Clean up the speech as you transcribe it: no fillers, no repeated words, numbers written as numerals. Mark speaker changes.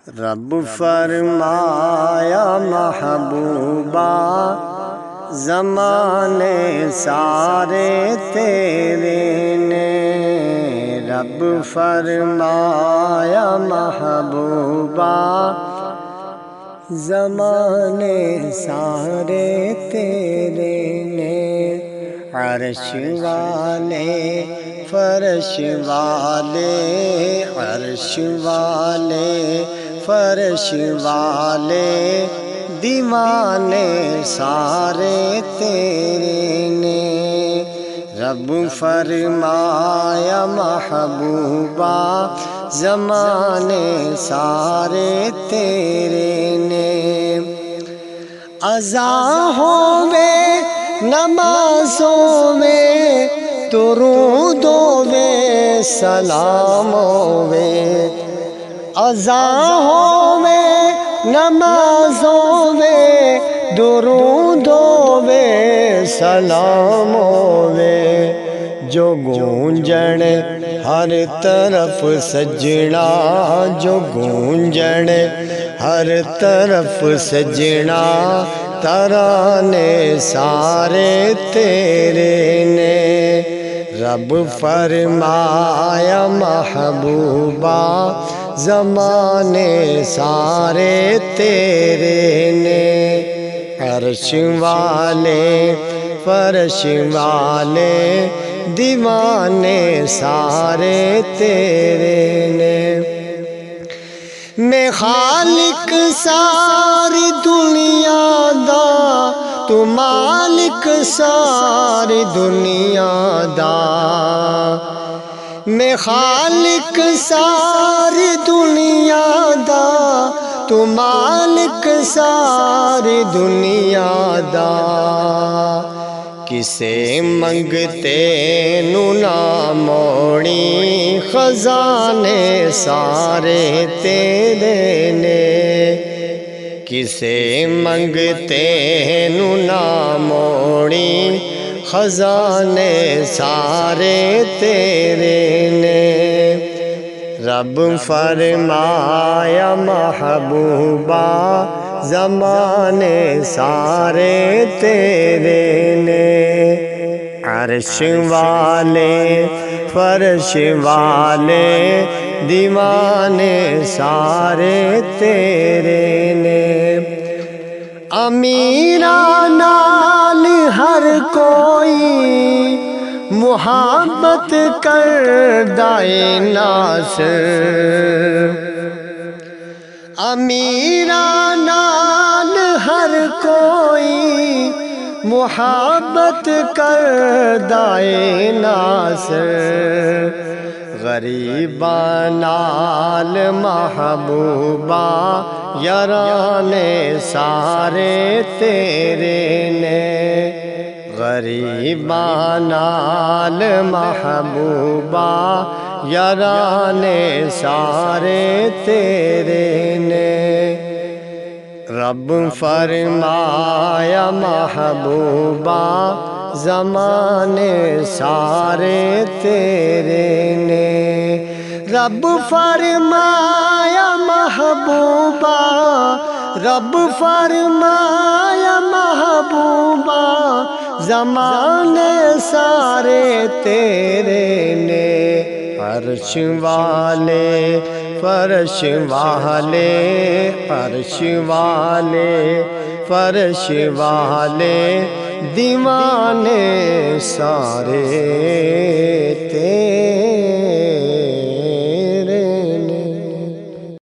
Speaker 1: رب فرمایا محبوبہ زمانے سارے تیرے نے، رب فرمایا محبوبہ زمانے سارے تیرے نے، عرش والے فرش والے، عرش والے فرش والے دیوانے سارے تیرے نے، رب فرمایا محبوبہ زمانے سارے تیرے نے، اذان ہووے نمازوں میں درود ہووے سلام ہووے، اذان ہووے نمازوں میں درود ہووے سلام ہووے، جو گونجن ہر طرف سجنا، جو گونجن ہر طرف سجنا، ترانے سارے تیرے نے، رب فرمایا محبوبہ زمانے سارے تیرے نے، عرش والے فرش والے دیوانے سارے تیرے نے، میں خالق ساری دنیا دا، تو مالک ساری دنیا دا، میں خالق ساری دنیا دا، تو مالک ساری دنیا دا، کسے منگتے نو نہ موڑی، خزانے سارے تیرے نے، کسے منگتے نو نہ موڑی، خزانے سارے تیرے نے، رب فرمایا محبوبہ زمانے سارے تیرے نے، عرش والے فرش والے دیوانے سارے تیرے نے، امیراں نال ہر کوئی محبت کردہ ناصر، امیراں نال ہر کوئی محبت کردہ ناصر، غریباں نال محبوبہ یارانے سارے تیرے نے، غریباں نال محبوبہ یارانے سارے تیرے نے، رب فرمایا محبوبہ زمانے سارے تیرے نے، رب فرمایا محبوبہ، رب فرمایا محبوبہ زمانے سارے تیرے نے، عرش والے فرش والے، عرش والے فرش والے دیوانے سارے